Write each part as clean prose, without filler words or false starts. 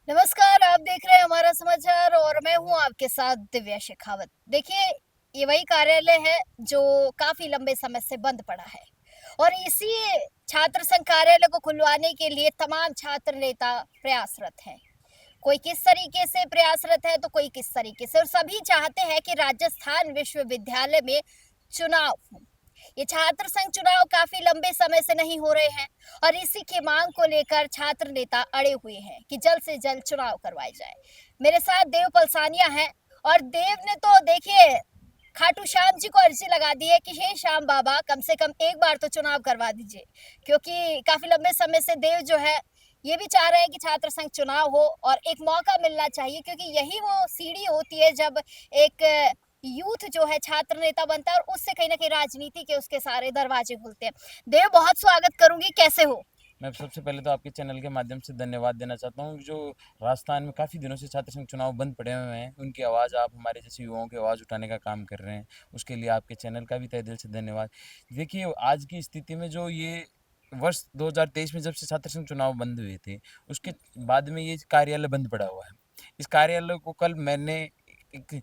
नमस्कार, आप देख रहे हैं हमारा समाचार और मैं हूं आपके साथ दिव्या शेखावत। देखिए, ये वही कार्यालय है जो काफी लंबे समय से बंद पड़ा है और इसी छात्र संघ कार्यालय को खुलवाने के लिए तमाम छात्र नेता प्रयासरत हैं। कोई किस तरीके से प्रयासरत है तो कोई किस तरीके से, और सभी चाहते हैं कि राजस्थान विश्वविद्यालय में चुनाव हो। ये छात्र संघ चुनाव काफी लंबे समय से नहीं हो रहे हैं और इसी की मांग को लेकर छात्र नेता अड़े हुए हैं कि जल्द से जल्द चुनाव करवाए जाए। मेरे साथ देव पलसानिया हैं और देव ने तो देखिए खाटू श्याम जी को अर्जी लगा दी है कि हे श्याम बाबा, कम से कम एक बार तो चुनाव करवा दीजिए, क्योंकि काफी लंबे समय से देव जो है ये भी चाह रहे हैं कि छात्र संघ चुनाव हो और एक मौका मिलना चाहिए, क्योंकि यही वो सीढ़ी होती है जब एक यूथ जो है छात्र नेता बनता है और उससे कहीं ना कहीं राजनीति के उसके सारे दरवाजे खुलते हैं। देव, बहुत स्वागत करूंगी, कैसे हो? मैं सबसे पहले तो आपके चैनल के माध्यम से धन्यवाद देना चाहता हूँ। जो राजस्थान में काफ़ी दिनों से छात्र संघ चुनाव बंद पड़े हुए हैं, उनकी आवाज़ आप हमारे जैसे युवाओं की आवाज़ उठाने का काम कर रहे हैं, उसके लिए आपके चैनल का भी तहे दिल से धन्यवाद। देखिए, आज की स्थिति में जो ये वर्ष 2023 में जब से छात्र संघ चुनाव बंद हुए थे, उसके बाद में ये कार्यालय बंद पड़ा हुआ है। इस कार्यालय को कल मैंने एक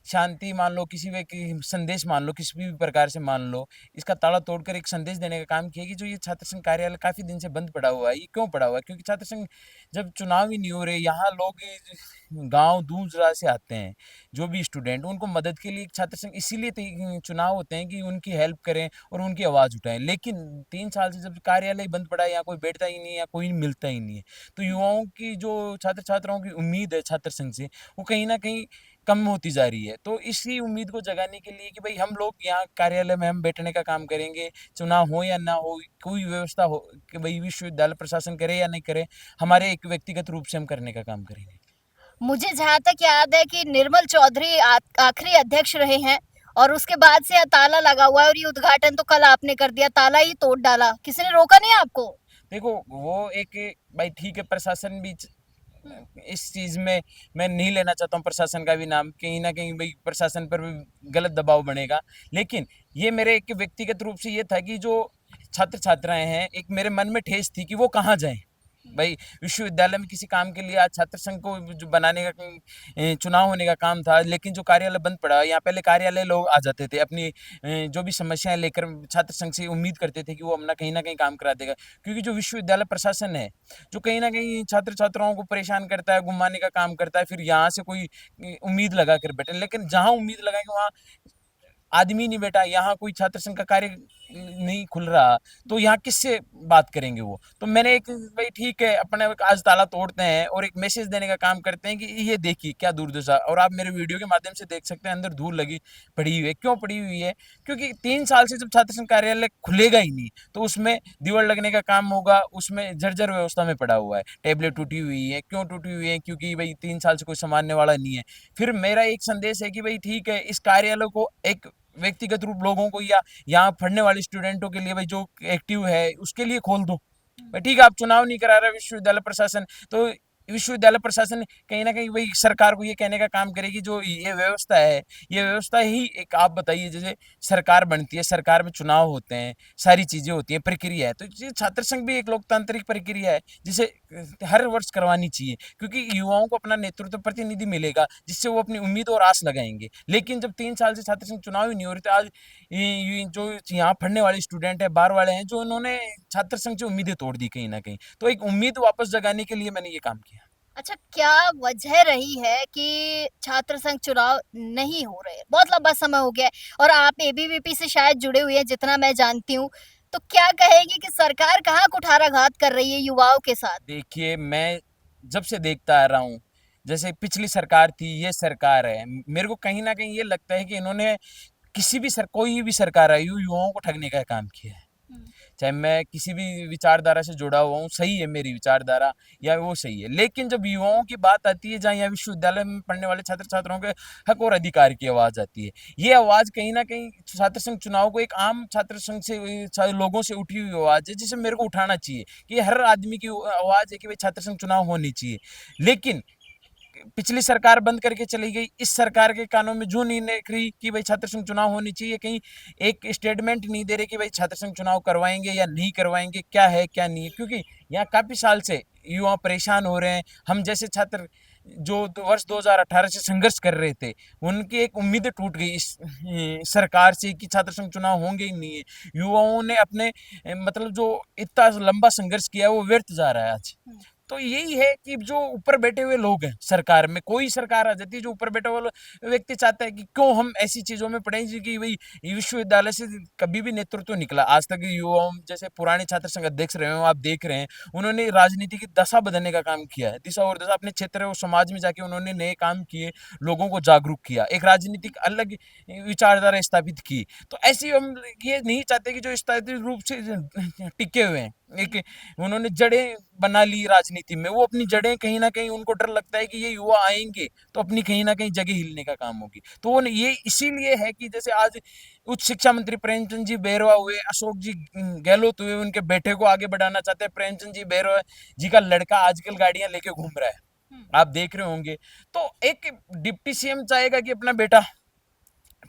शांति मान लो, किसी भी की संदेश मान लो, किसी भी प्रकार से मान लो, इसका ताला तोड़कर एक संदेश देने का काम किया कि जो ये छात्र संघ कार्यालय काफ़ी दिन से बंद पड़ा हुआ है, ये क्यों पड़ा हुआ है? क्योंकि छात्र संघ जब चुनाव ही नहीं हो रहे, यहाँ लोग गाँव दूर-दराज से आते हैं, जो भी स्टूडेंट, उनको मदद के लिए छात्र संघ इसीलिए चुनाव होते हैं कि उनकी हेल्प करें और उनकी आवाज़ उठाएँ। लेकिन 3 साल से जब कार्यालय बंद पड़ा है, यहाँ कोई बैठता ही नहीं है, या कोई मिलता ही नहीं है। तो युवाओं की जो छात्र-छात्राओं की उम्मीद है छात्र संघ से, वो कहीं न कहीं कम होती जा रही है। तो इसी उम्मीद को जगाने के लिए कि भाई हम लोग यहाँ कार्यालय में हम बैठने का काम करेंगे, चुनाव हो या ना हो, कोई व्यवस्था हो कि भाई विश्वविद्यालय प्रशासन करे या नहीं करे, हमारे एक व्यक्तिगत रूप से हम करने का काम करेंगे। मुझे जहाँ तक याद है कि निर्मल चौधरी आखिरी अध्यक्ष रहे हैं और उसके बाद से ताला लगा हुआ है और ये उद्घाटन तो कल आपने कर दिया, ताला ही तोड़ डाला, किसी ने रोका नहीं आपको? देखो, वो एक भाई ठीक है, प्रशासन भी इस चीज़ में मैं नहीं लेना चाहता हूँ प्रशासन का भी नाम, कहीं न कहीं भाई प्रशासन पर भी गलत दबाव बनेगा। लेकिन ये मेरे एक व्यक्तिगत रूप से ये था कि जो छात्र-छात्राएँ हैं, एक मेरे मन में ठेस थी कि वो कहाँ जाएँ? भाई विश्वविद्यालय में किसी काम के लिए आज छात्र संघ को जो बनाने का चुनाव होने का काम था, लेकिन जो कार्यालय बंद पड़ा, यहाँ पहले कार्यालय लोग आ जाते थे अपनी जो भी समस्याएँ लेकर छात्र संघ से उम्मीद करते थे कि वो अपना कहीं न कहीं काम करा देगा। क्योंकि जो विश्वविद्यालय प्रशासन है, जो कहीं न कहीं छात्र-छात्राओं को परेशान करता है, घुमाने का काम करता है, फिर यहाँ से कोई उम्मीद लगा कर बैठे। लेकिन जहाँ उम्मीद लगाएँगे वहाँ आदमी नहीं बैठा, यहाँ कोई छात्र संघ का कार्य नहीं खुल रहा, तो यहाँ किससे बात करेंगे वो? तो मैंने एक भाई ठीक है, अपने आज ताला तोड़ते हैं और एक मैसेज देने का काम करते हैं कि ये देखिए क्या दुर्दशा। और आप मेरे वीडियो के माध्यम से देख सकते हैं, अंदर धूल लगी पड़ी हुई है। क्यों पड़ी हुई है? क्योंकि 3 साल से जब छात्र संघ कार्यालय खुलेगा ही नहीं, तो उसमें दीवार लगने का काम होगा, उसमें जर्जर व्यवस्था में पड़ा हुआ है। टेबलें टूटी हुई हैं, क्यों टूटी हुई हैं? क्योंकि भाई 3 साल से कोई सँभालने वाला नहीं है। फिर मेरा एक संदेश है कि भाई ठीक है, इस कार्यालय को एक व्यक्तिगत रूप लोगों को या यहाँ पढ़ने वाले स्टूडेंटों के लिए भाई जो एक्टिव है उसके लिए खोल दो। भाई ठीक है, आप चुनाव नहीं करा रहे विश्वविद्यालय प्रशासन, तो विश्वविद्यालय प्रशासन कहीं ना कहीं वही सरकार को ये कहने का काम करेगी जो ये व्यवस्था है, ये व्यवस्था ही एक, आप बताइए, जैसे सरकार बनती है, सरकार में चुनाव होते हैं, सारी चीजें होती हैं, प्रक्रिया है, तो ये छात्र संघ भी एक लोकतांत्रिक प्रक्रिया है जिसे हर वर्ष करवानी चाहिए, क्योंकि युवाओं को अपना नेतृत्व प्रतिनिधि मिलेगा जिससे वो अपनी उम्मीद और आस लगाएंगे। लेकिन जब 3 साल से छात्र संघ चुनाव ही नहीं हो रहे थे, आज ये जो यहाँ पढ़ने वाले स्टूडेंट है, बाहर वाले हैं, जो उन्होंने छात्र संघ से उम्मीदें तोड़ दी कहीं ना कहीं, तो एक उम्मीद वापस जगाने के लिए मैंने ये काम किया। अच्छा, क्या वजह रही है कि छात्र संघ चुनाव नहीं हो रहे? बहुत लंबा समय हो गया है और आप एबीवीपी से शायद जुड़े हुए हैं जितना मैं जानती हूँ, तो क्या कहेगी कि सरकार कहाँ कुठाराघात कर रही है युवाओं के साथ? देखिए, मैं जब से देखता आ रहा हूँ, जैसे पिछली सरकार थी, ये सरकार है, मेरे को कहीं ना कहीं ये लगता है कि इन्होंने किसी भी कोई भी सरकार आई हो, युवाओं को ठगने का काम किया है। चाहे मैं किसी भी विचारधारा से जुड़ा हुआ हूँ, सही है मेरी विचारधारा या वो सही है, लेकिन जब युवाओं की बात आती है, जहाँ यहाँ विश्वविद्यालय में पढ़ने वाले छात्र छात्राओं के हक और अधिकार की आवाज़ आती है, ये आवाज़ कहीं ना कहीं छात्र संघ चुनाव को एक आम छात्र संघ से लोगों से उठी हुई आवाज़ है, जिसे मेरे को उठाना चाहिए कि हर आदमी की आवाज़ है कि भाई छात्र संघ चुनाव होनी चाहिए। लेकिन पिछली सरकार बंद करके चली गई, इस सरकार के कानों में जूं नहीं देख रही कि भाई छात्र संघ चुनाव होनी चाहिए, कहीं एक स्टेटमेंट नहीं दे रहे कि भाई छात्र संघ चुनाव करवाएंगे या नहीं करवाएंगे, क्या है क्या नहीं है, क्योंकि यहाँ काफी साल से युवा परेशान हो रहे हैं। हम जैसे छात्र जो वर्ष 2018 से संघर्ष कर रहे थे, उनकी एक उम्मीदें टूट गई इस सरकार से कि छात्र संघ चुनाव होंगे ही नहीं है। युवाओं ने अपने मतलब जो इतना लंबा संघर्ष किया है वो व्यर्थ जा रहा है आज। तो यही है कि जो ऊपर बैठे हुए लोग हैं सरकार में, कोई सरकार आ जाती है, जो ऊपर बैठा हुआ व्यक्ति चाहता है कि क्यों हम ऐसी चीजों में पढ़ें कि भाई विश्वविद्यालय से कभी भी नेतृत्व निकला आज तक। युवाओं जैसे पुराने छात्र संघ अध्यक्ष रहे हो आप देख रहे हैं, उन्होंने राजनीति की दशा बदलने का काम किया है, दिशा और दशा अपने क्षेत्र और समाज में जाके उन्होंने नए काम किए, लोगों को जागरूक किया, एक राजनीतिक अलग विचारधारा स्थापित की। तो ऐसी हम ये नहीं चाहते कि जो स्थापित रूप से टिके हुए हैं, एक उन्होंने जड़ें बना ली राजनीति में, वो अपनी जड़ें कहीं ना कहीं उनको डर लगता है कि ये युवा आएंगे तो अपनी कहीं ना कहीं जगह हिलने का काम होगी। तो वो ये इसीलिए है कि जैसे आज उच्च शिक्षा मंत्री प्रेमचंद जी बैरवा हुए, अशोक जी गहलोत हुए, उनके बेटे को आगे बढ़ाना चाहते हैं। प्रेमचंद जी बैरवा जी का लड़का आजकल गाड़ियां लेके घूम रहा है, आप देख रहे होंगे। तो एक डिप्टी सीएम चाहेगा कि अपना बेटा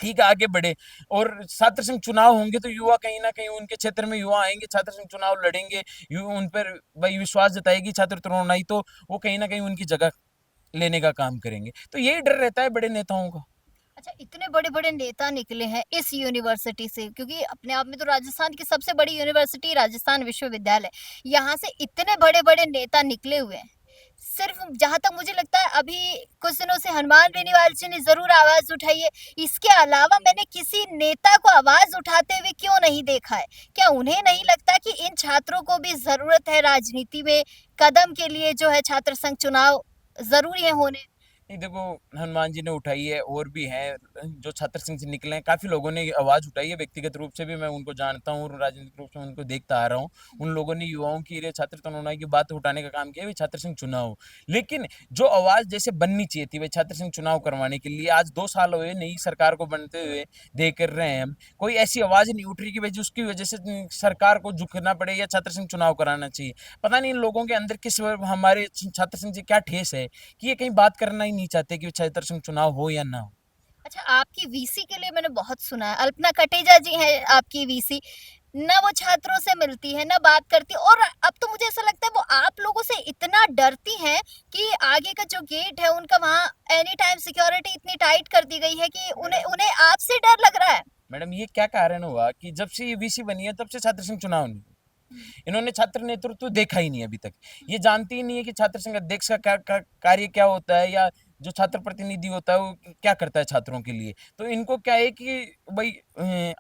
ठीक है आगे बढ़े, और छात्र संघ चुनाव होंगे तो युवा कहीं ना कहीं उनके क्षेत्र में युवा आएंगे, छात्र संघ चुनाव लड़ेंगे, उन पर भाई विश्वास जताएगी छात्र तरुणाई, तो वो कहीं ना कहीं उनकी जगह लेने का काम करेंगे। तो यही डर रहता है बड़े नेताओं का। अच्छा, इतने बड़े बड़े नेता निकले हैं इस यूनिवर्सिटी से, क्योंकि अपने आप में तो राजस्थान की सबसे बड़ी यूनिवर्सिटी राजस्थान विश्वविद्यालय, यहाँ से इतने बड़े बड़े नेता निकले हुए हैं। सिर्फ जहां तक मुझे लगता है अभी कुछ दिनों से हनुमान बेनीवाल जी ने जरूर आवाज उठाई है, इसके अलावा मैंने किसी नेता को आवाज उठाते हुए क्यों नहीं देखा है। क्या उन्हें नहीं लगता कि इन छात्रों को भी जरूरत है राजनीति में कदम के लिए, जो है छात्र संघ चुनाव जरूरी है होने। नहीं देखो, हनुमान जी ने उठाई है, और भी हैं जो छात्र संघ से निकले हैं, काफी लोगों ने आवाज उठाई है, व्यक्तिगत रूप से भी मैं उनको जानता हूँ और राजनीतिक रूप से उनको देखता आ रहा हूँ। उन लोगों ने युवाओं की छात्र तरुणाई की बात उठाने का काम किया, छात्र संघ चुनाव। लेकिन जो आवाज जैसे बननी चाहिए थी भाई छात्र संघ चुनाव करवाने के लिए, आज 2 साल हुए नई सरकार को बनते हुए, देख कर रहे हैं हम, कोई ऐसी आवाज नहीं उठ रही कि भाई जिसकी वजह से सरकार को झुकना पड़े या छात्र संघ चुनाव कराना चाहिए। पता नहीं इन लोगों के अंदर किस हमारे छात्र संघ से क्या ठेस है कि ये कहीं बात करना ही नहीं चाहते कि छात्र संघ चुनाव हो या ना हो। अच्छा, आपकी वीसी के लिए मैंने बहुत सुना है, अल्पना कटेजा जी हैं आपकी वीसी, ना वो छात्रों से मिलती है ना बात करती, और अब तो मुझे ऐसा लगता है वो आप लोगों से इतना डरती हैं कि आगे का जो गेट है उनका, वहाँ एनी टाइम सिक्योरिटी इतनी टाइट कर दी गई है कि उन्हें उन्हें आपसे डर लग रहा है। मैडम ये क्या कारण हुआ कि जब से ये वीसी बनी है तब से छात्र संघ चुनाव नहीं, इन्होंने छात्र नेतृत्व देखा ही नहीं अभी तक। ये जानती ही नहीं है कि छात्र संघ अध्यक्ष का कार्य क्या होता है, या जो छात्र प्रतिनिधि होता है वो क्या करता है छात्रों के लिए। तो इनको क्या है कि भाई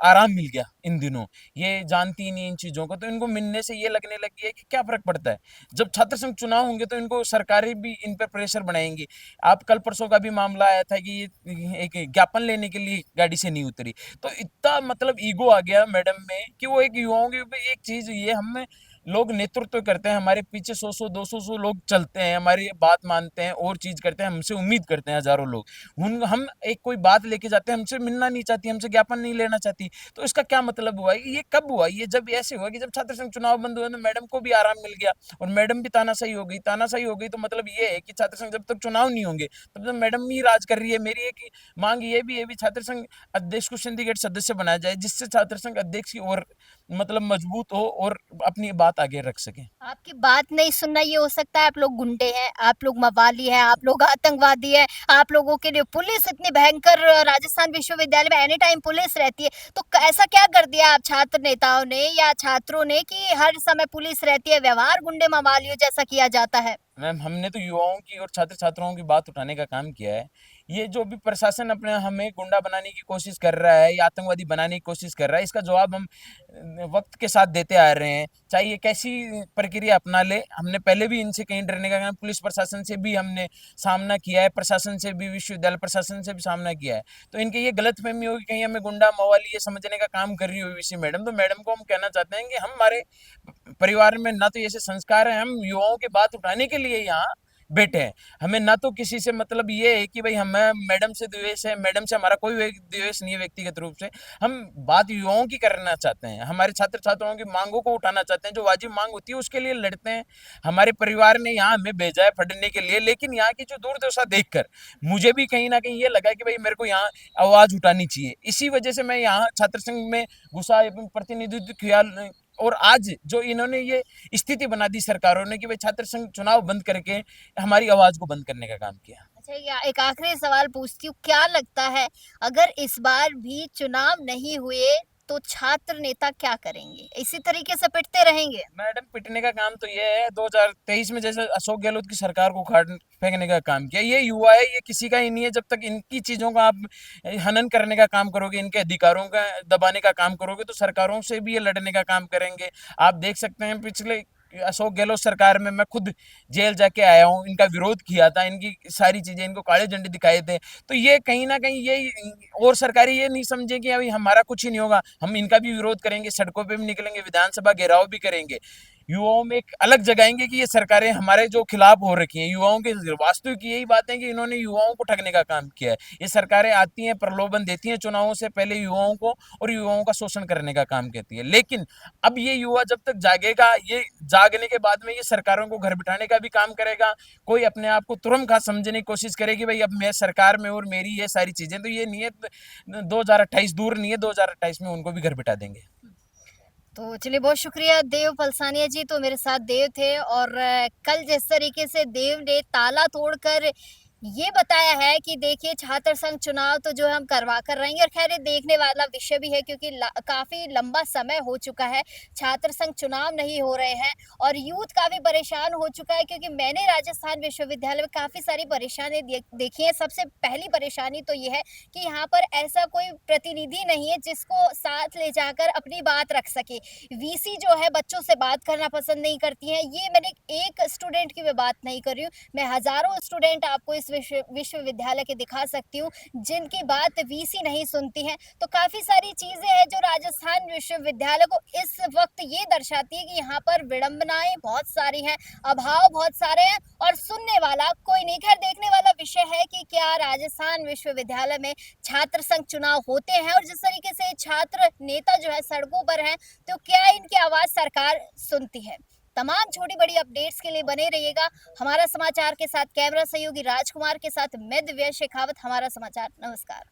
आराम मिल गया इन दिनों, ये जानती ही नहीं इन चीजों को, तो इनको मिलने से ये लगने लगी है कि क्या फर्क पड़ता है। जब छात्र संघ चुनाव होंगे तो इनको सरकारें भी इन पर प्रेशर बनाएंगी। आप कल परसों का भी मामला आया था कि ये एक ज्ञापन लेने के लिए गाड़ी से नहीं उतरी। तो इतना मतलब ईगो आ गया मैडम में कि वो एक युवाओं की एक चीज ये हम लोग नेतृत्व करते हैं, हमारे पीछे 100 200 लोग चलते हैं, हमारी बात मानते हैं और चीज करते हैं, हमसे उम्मीद करते हैं हजारों लोग। हम एक कोई बात लेके जाते हैं, हमसे मिलना नहीं चाहती, हमसे ज्ञापन नहीं लेना चाहती। तो इसका क्या मतलब हुआ, ये कब हुआ, ये जब ऐसे हुआ कि जब छात्र संघ चुनाव बंद हुआ तो मैडम को भी आराम मिल गया और मैडम भी तानाशाही हो गई। तानाशाही हो गई तो मतलब ये है कि छात्र संघ जब तक चुनाव नहीं होंगे तब तक मैडम ही राज कर रही है। मेरी एक मांग ये भी है भी छात्र संघ अध्यक्ष को सिंडिकेट सदस्य बनाया जाए, जिससे छात्र संघ अध्यक्ष की और मतलब मजबूत हो और अपनी बात आगे रख सके। आपकी बात नहीं सुनना, ये हो सकता है आप लोग गुंडे हैं, आप लोग मवाली हैं, आप लोग आतंकवादी हैं, आप लोगों के लिए पुलिस इतनी भयंकर, राजस्थान विश्वविद्यालय में एनी टाइम पुलिस रहती है। तो ऐसा क्या कर दिया आप छात्र नेताओं ने या छात्रों ने कि हर समय पुलिस रहती है, व्यवहार गुंडे मवालियों जैसा किया जाता है। मैम हमने तो युवाओं की और छात्र छात्राओं की बात उठाने का काम किया है। ये जो भी प्रशासन अपने हमें गुंडा बनाने की कोशिश कर रहा है या आतंकवादी बनाने की कोशिश कर रहा है, इसका जवाब हम वक्त के साथ देते आ रहे हैं, चाहे ये कैसी प्रक्रिया अपना ले। हमने पहले भी इनसे कहीं डरने का काम, पुलिस प्रशासन से भी हमने सामना किया है, प्रशासन से भी, विश्वविद्यालय प्रशासन से भी सामना किया है। तो इनके ये गलतफहमी होगी कहीं हमें गुंडा मवाली ये समझने का काम कर रही हो वीसी मैडम, तो मैडम को हम कहना चाहते हैं कि हम हमारे परिवार में ना तो ऐसे संस्कार है, हम युवाओं की बात उठाने के लिए यहाँ बैठे हैं। हमें ना तो किसी से मतलब ये है कि भाई हमें मैडम से द्वेष है, मैडम से हमारा कोई द्वेष नहीं है व्यक्तिगत रूप से। हम बात युवाओं की करना चाहते हैं, हमारे छात्र छात्राओं की मांगों को उठाना चाहते हैं, जो वाजिब मांग होती है उसके लिए लड़ते हैं। हमारे परिवार ने यहाँ हमें भेजा है पढ़ने के लिए, लेकिन यहाँ की जो दुर्दशा देखकर मुझे भी कहीं ना कहीं ये लगा कि भाई मेरे को यहाँ आवाज उठानी चाहिए। इसी वजह से मैं यहाँ छात्र संघ में घुसा, प्रतिनिधित्व किया, और आज जो इन्होंने ये स्थिति बना दी सरकारों ने कि भाई छात्र संघ चुनाव बंद करके हमारी आवाज को बंद करने का काम किया। अच्छा, एक आखिरी सवाल पूछती हूँ, क्या लगता है अगर इस बार भी चुनाव नहीं हुए तो छात्र नेता क्या करेंगे? इसी तरीके से पिटते रहेंगे? मैडम पिटने का काम तो ये है, 2023 में जैसे अशोक गहलोत की सरकार को उखाड़ फेंकने का काम किया। ये युवा है, ये किसी का ही नहीं है। जब तक इनकी चीजों का आप हनन करने का काम करोगे, इनके अधिकारों का दबाने का काम करोगे, तो सरकारों से भी ये लड़ने का काम करेंगे। आप देख सकते हैं पिछले अशोक गहलोत सरकार में मैं खुद जेल जाके आया हूँ, इनका विरोध किया था, इनकी सारी चीजें इनको काले झंडे दिखाए थे। तो ये कहीं ना कहीं ये और सरकारी ये नहीं समझे कि अभी हमारा कुछ ही नहीं होगा, हम इनका भी विरोध करेंगे, सड़कों पे भी निकलेंगे, विधानसभा घेराव भी करेंगे, युवाओं में एक अलग जगाएंगे कि ये सरकारें हमारे जो खिलाफ हो रखी हैं। युवाओं के वास्तविक यही बात है कि इन्होंने युवाओं को ठगने का काम किया है। ये सरकारें आती हैं, प्रलोभन देती हैं चुनावों से पहले युवाओं को, और युवाओं का शोषण करने का काम करती है। लेकिन अब ये युवा जब तक जागेगा, ये जागने के बाद में ये सरकारों को घर बिठाने का भी काम करेगा। कोई अपने आप को तुरंत खा समझने की कोशिश करेगी भाई अब मैं सरकार में और मेरी ये सारी चीजें, तो ये नियत 2028 दूर नहीं है, 2028 में उनको भी घर बिठा देंगे। तो चलिए, बहुत शुक्रिया देव पलसानिया जी। तो मेरे साथ देव थे, और कल जिस तरीके से देव ने ताला तोड़कर ये बताया है कि देखिए छात्र संघ चुनाव तो जो है हम करवा कर रहेंगे, और खैर ये देखने वाला विषय भी है क्योंकि काफी लंबा समय हो चुका है छात्र संघ चुनाव नहीं हो रहे हैं, और यूथ काफी परेशान हो चुका है। क्योंकि मैंने राजस्थान विश्वविद्यालय में काफी सारी परेशानी देखी है। सबसे पहली परेशानी तो ये है कि यहाँ पर ऐसा कोई प्रतिनिधि नहीं है जिसको साथ ले जाकर अपनी बात रख सके। वीसी जो है बच्चों से बात करना पसंद नहीं करती है। ये मैंने एक स्टूडेंट की मैं बात नहीं कर रही हूँ, मैं हजारों स्टूडेंट आपको इस विश्वविद्यालय के दिखा सकती हूँ जिनकी बात वीसी नहीं सुनती है। तो काफी सारी चीजें हैं जो राजस्थान विश्वविद्यालय को इस वक्त ये दर्शाती है कि यहाँ पर विडंबनाएं बहुत सारी हैं, अभाव बहुत सारे हैं, और सुनने वाला कोई नहीं। खैर, देखने वाला विषय है कि क्या राजस्थान विश्वविद्यालय में छात्र संघ चुनाव होते हैं, और जिस तरीके से छात्र नेता जो है सड़कों पर हैं, तो क्या इनकी आवाज सरकार सुनती है। तमाम छोटी बड़ी अपडेट्स के लिए बने रहिएगा हमारा समाचार के साथ। कैमरा सहयोगी राजकुमार के साथ मैं दिव्या शेखावत, हमारा समाचार। नमस्कार।